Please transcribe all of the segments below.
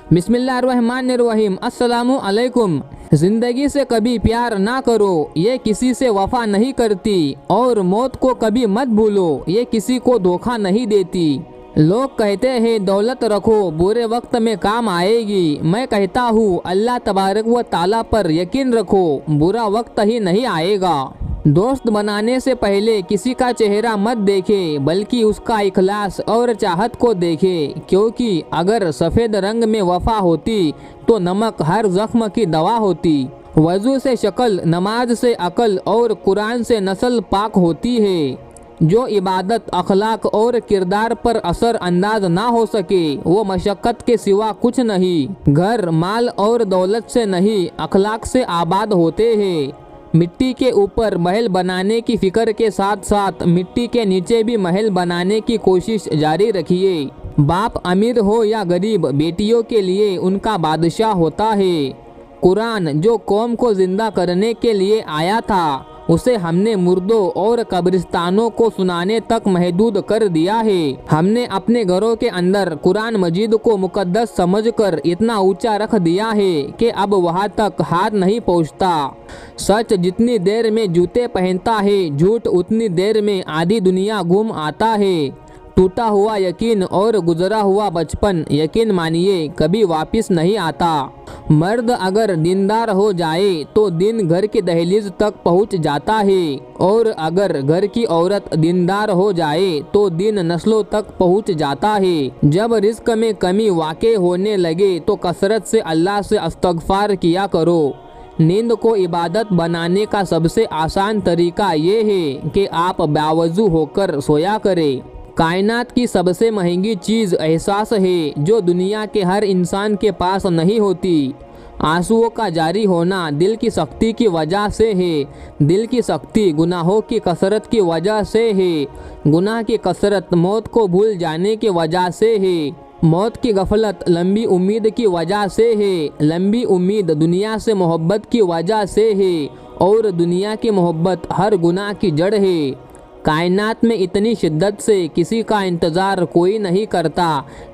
बिस्मिल्लाहिर्रहमानिर्रहीम। अस्सलामु अलैकुम। जिंदगी से कभी प्यार ना करो, ये किसी से वफा नहीं करती। और मौत को कभी मत भूलो, ये किसी को धोखा नहीं देती। लोग कहते हैं दौलत रखो, बुरे वक्त में काम आएगी। मैं कहता हूँ अल्लाह तबारक व ताला पर यकीन रखो, बुरा वक्त ही नहीं आएगा। दोस्त बनाने से पहले किसी का चेहरा मत देखे, बल्कि उसका इखलास और चाहत को देखे। क्योंकि अगर सफ़ेद रंग में वफा होती तो नमक हर जख्म की दवा होती। वजू से शक्ल, नमाज से अकल और कुरान से नस्ल पाक होती है। जो इबादत, अखलाक और किरदार पर असर अंदाज ना हो सके वो मशक्क़त के सिवा कुछ नहीं। घर, माल और दौलत से नहीं, अखलाक से आबाद होते हैं। मिट्टी के ऊपर महल बनाने की फिक्र के साथ साथ मिट्टी के नीचे भी महल बनाने की कोशिश जारी रखिए। बाप अमीर हो या गरीब, बेटियों के लिए उनका बादशाह होता है। कुरान जो कौम को जिंदा करने के लिए आया था, उसे हमने मुर्दों और कब्रिस्तानों को सुनाने तक महदूद कर दिया है। हमने अपने घरों के अंदर कुरान मजीद को मुकद्दस समझकर इतना ऊंचा रख दिया है कि अब वहां तक हाथ नहीं पहुंचता। सच जितनी देर में जूते पहनता है, झूठ उतनी देर में आधी दुनिया घूम आता है। टूटा हुआ यकीन और गुजरा हुआ बचपन, यकीन मानिए, कभी वापस नहीं आता। मर्द अगर दीनदार हो जाए तो दिन घर की दहलीज तक पहुंच जाता है, और अगर घर की औरत दीनदार हो जाए तो दिन नस्लों तक पहुंच जाता है। जब रिस्क में कमी वाक़ई होने लगे तो कसरत से अल्लाह से इस्तग़फ़ार किया करो। नींद को इबादत बनाने का सबसे आसान तरीका ये है कि आप बावजू होकर सोया करें। कायनात की सबसे महंगी चीज़ एहसास है, जो दुनिया के हर इंसान के पास नहीं होती। आंसुओं का जारी होना दिल की सख्ती की वजह से है। दिल की सख्ती गुनाहों की कसरत की वजह से है। गुनाह की कसरत मौत को भूल जाने की वजह से है। मौत की गफलत लंबी उम्मीद की वजह से है। लंबी उम्मीद दुनिया से मोहब्बत की वजह से है, और दुनिया की मोहब्बत हर गुनाह की जड़ है। कायनात में इतनी शिद्दत से किसी का इंतज़ार कोई नहीं करता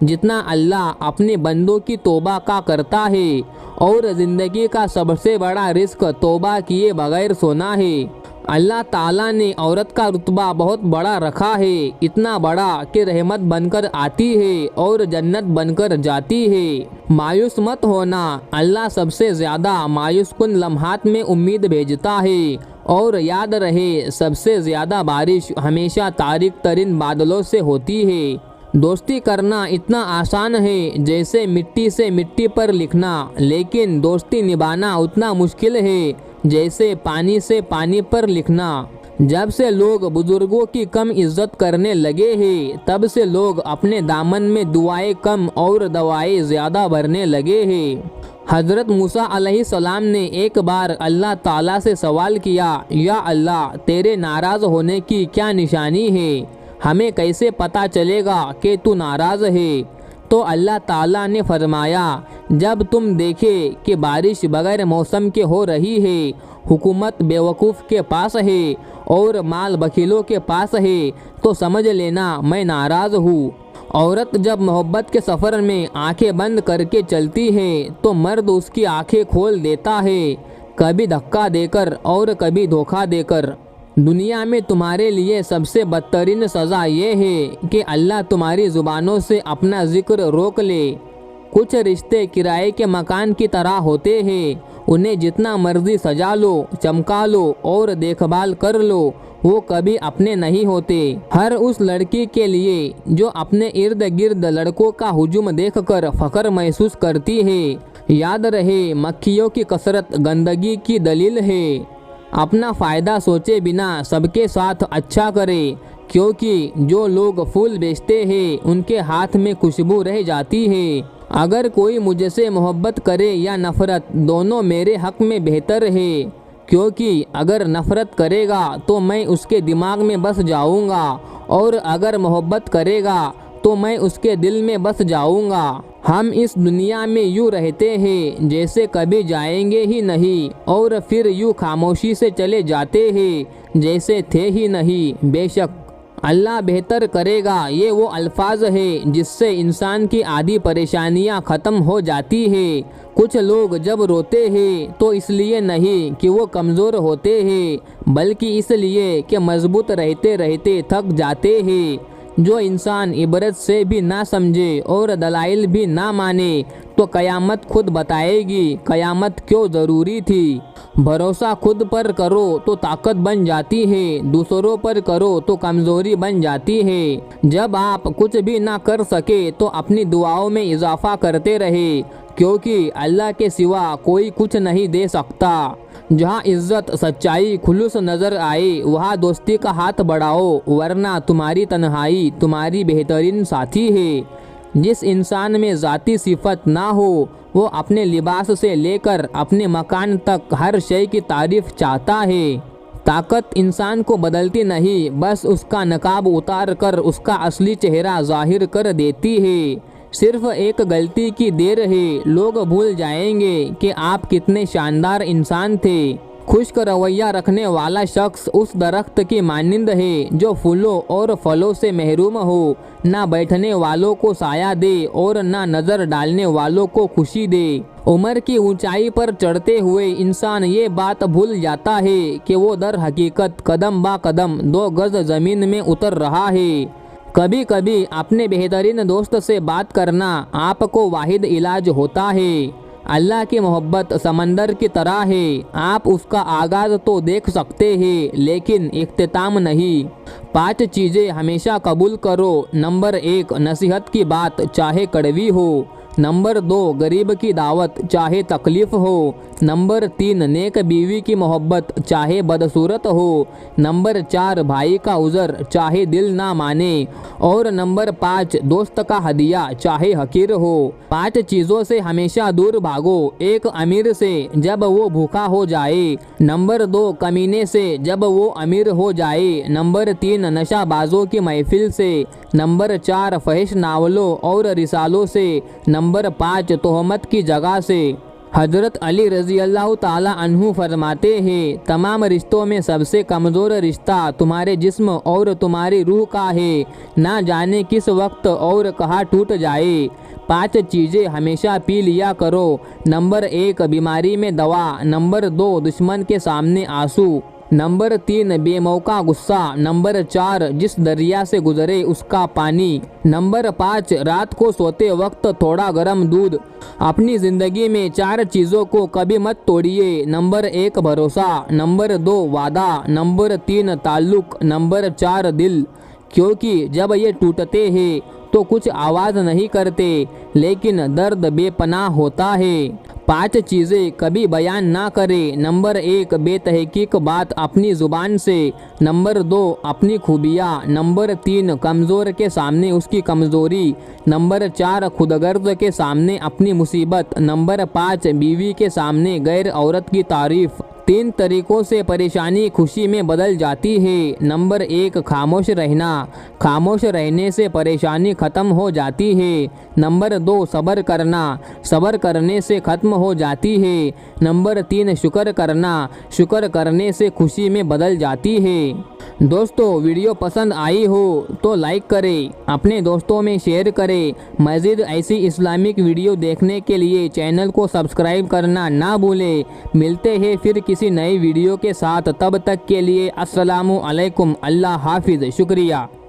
जितना अल्लाह अपने बंदों की तौबा का करता है। और ज़िंदगी का सबसे बड़ा रिस्क तौबा किए बगैर सोना है। अल्लाह ताला ने औरत का रुतबा बहुत बड़ा रखा है, इतना बड़ा कि रहमत बनकर आती है और जन्नत बनकर जाती है। मायूस मत होना, अल्लाह सबसे ज़्यादा मायूस कुन लम्हात में उम्मीद भेजता है। और याद रहे, सबसे ज़्यादा बारिश हमेशा तारीक तरीन बादलों से होती है। दोस्ती करना इतना आसान है जैसे मिट्टी से मिट्टी पर लिखना, लेकिन दोस्ती निभाना उतना मुश्किल है जैसे पानी से पानी पर लिखना। जब से लोग बुजुर्गों की कम इज्जत करने लगे हैं, तब से लोग अपने दामन में दुआएं कम और दवाएं ज़्यादा भरने लगे हैं। हज़रत मूसा अलैहिस्सलाम ने एक बार अल्लाह ताला से सवाल किया, या अल्लाह, तेरे नाराज़ होने की क्या निशानी है? हमें कैसे पता चलेगा कि तू नाराज़ है? तो अल्लाह ताला ने फरमाया, जब तुम देखे कि बारिश बगैर मौसम के हो रही है, हुकूमत बेवकूफ़ के पास है और माल बखीलों के पास है, तो समझ लेना मैं नाराज़ हूँ। औरत जब मोहब्बत के सफ़र में आंखें बंद करके चलती है तो मर्द उसकी आंखें खोल देता है, कभी धक्का देकर और कभी धोखा देकर। दुनिया में तुम्हारे लिए सबसे बदतरीन सज़ा ये है कि अल्लाह तुम्हारी ज़ुबानों से अपना ज़िक्र रोक ले। कुछ रिश्ते किराए के मकान की तरह होते हैं, उन्हें जितना मर्जी सजा लो, चमका लो और देखभाल कर लो, वो कभी अपने नहीं होते। हर उस लड़की के लिए जो अपने इर्द गिर्द लड़कों का हुजूम देखकर फ़ख्र महसूस करती है, याद रहे, मक्खियों की कसरत गंदगी की दलील है। अपना फ़ायदा सोचे बिना सबके साथ अच्छा करे, क्योंकि जो लोग फूल बेचते हैं उनके हाथ में खुशबू रह जाती है। अगर कोई मुझसे मोहब्बत करे या नफ़रत, दोनों मेरे हक़ में बेहतर है, क्योंकि अगर नफ़रत करेगा तो मैं उसके दिमाग में बस जाऊंगा, और अगर मोहब्बत करेगा तो मैं उसके दिल में बस जाऊंगा। हम इस दुनिया में यूँ रहते हैं जैसे कभी जाएंगे ही नहीं, और फिर यूँ खामोशी से चले जाते हैं जैसे थे ही नहीं। बेशक अल्लाह बेहतर करेगा, ये वो अल्फाज है जिससे इंसान की आधी परेशानियां ख़त्म हो जाती है। कुछ लोग जब रोते हैं तो इसलिए नहीं कि वो कमज़ोर होते हैं, बल्कि इसलिए कि मजबूत रहते रहते थक जाते हैं। जो इंसान इबरत से भी ना समझे और दलाइल भी ना माने तो क़यामत खुद बताएगी क़यामत क्यों ज़रूरी थी। भरोसा खुद पर करो तो ताकत बन जाती है, दूसरों पर करो तो कमज़ोरी बन जाती है। जब आप कुछ भी ना कर सके तो अपनी दुआओं में इजाफा करते रहे, क्योंकि अल्लाह के सिवा कोई कुछ नहीं दे सकता। जहाँ इज्जत सच्चाई खुलूस नज़र आए वहाँ दोस्ती का हाथ बढ़ाओ, वरना तुम्हारी तन्हाई तुम्हारी बेहतरीन साथी है। जिस इंसान में ज़ाती सिफत ना हो वो अपने लिबास से लेकर अपने मकान तक हर शय की तारीफ चाहता है। ताकत इंसान को बदलती नहीं, बस उसका नकाब उतार कर उसका असली चेहरा जाहिर कर देती है। सिर्फ एक गलती की देर है, लोग भूल जाएंगे कि आप कितने शानदार इंसान थे। खुश्क रवैया रखने वाला शख्स उस दरख्त की मानिंद है जो फूलों और फलों से महरूम हो, ना बैठने वालों को साया दे और ना नज़र डालने वालों को खुशी दे। उम्र की ऊंचाई पर चढ़ते हुए इंसान ये बात भूल जाता है कि वो दर हकीकत कदम बा कदम 2 गज ज़मीन में उतर रहा है। कभी कभी अपने बेहतरीन दोस्त से बात करना आपको वाहिद इलाज होता है। अल्लाह की मोहब्बत समंदर की तरह है, आप उसका आगाज़ तो देख सकते हैं लेकिन इख्तिताम नहीं। 5 चीज़ें हमेशा कबूल करो। नंबर 1 नसीहत की बात चाहे कड़वी हो। नंबर 2 गरीब की दावत चाहे तकलीफ़ हो। नंबर 3 नेक बीवी की मोहब्बत चाहे बदसूरत हो। नंबर 4 भाई का उज़र चाहे दिल ना माने। और नंबर 5 दोस्त का हदिया चाहे हकीर हो। 5 चीज़ों से हमेशा दूर भागो। 1 अमीर से जब वो भूखा हो जाए। नंबर 2 कमीने से जब वो अमीर हो जाए। नंबर 3 नशाबाजों की महफिल से। नंबर 4 फहिश नावलों और रिसालों से। नंबर 5 तोहमत की जगह से। हजरत अली रज़ी अल्लाह ताला अन्हु फरमाते हैं, तमाम रिश्तों में सबसे कमज़ोर रिश्ता तुम्हारे जिस्म और तुम्हारी रूह का है, ना जाने किस वक्त और कहाँ टूट जाए। 5 चीज़ें हमेशा पी लिया करो। नंबर 1 बीमारी में दवा। नंबर 2 दुश्मन के सामने आंसू। नंबर 3 बेमौका गुस्सा। नंबर 4 जिस दरिया से गुजरे उसका पानी। नंबर 5 रात को सोते वक्त थोड़ा गर्म दूध। अपनी ज़िंदगी में 4 चीज़ों को कभी मत तोड़िए। नंबर 1 भरोसा। नंबर 2 वादा। नंबर 3 ताल्लुक़। नंबर 4 दिल। क्योंकि जब ये टूटते हैं तो कुछ आवाज़ नहीं करते, लेकिन दर्द बेपनाह होता है। 5 चीज़ें कभी बयान ना करें। नंबर 1 बेतहकीक बात अपनी ज़ुबान से। नंबर 2 अपनी खूबियाँ। नंबर 3 कमज़ोर के सामने उसकी कमज़ोरी। नंबर 4 खुदगर्ज के सामने अपनी मुसीबत। नंबर 5 बीवी के सामने गैर औरत की तारीफ़। 3 तरीक़ों से परेशानी खुशी में बदल जाती है। नंबर 1 खामोश रहना। खामोश रहने से परेशानी ख़त्म हो जाती है। नंबर 2 सब्र करना। सब्र करने से ख़त्म हो जाती है। नंबर 3 शुक्र करना। शुक्र करने से खुशी में बदल जाती है। दोस्तों वीडियो पसंद आई हो तो लाइक करें, अपने दोस्तों में शेयर करें। मज़ीद ऐसी इस्लामिक वीडियो देखने के लिए चैनल को सब्सक्राइब करना ना भूलें। मिलते हैं फिर किसी नई वीडियो के साथ, तब तक के लिए अस्सलामु अलैकुम। अल्लाह हाफिज़। शुक्रिया।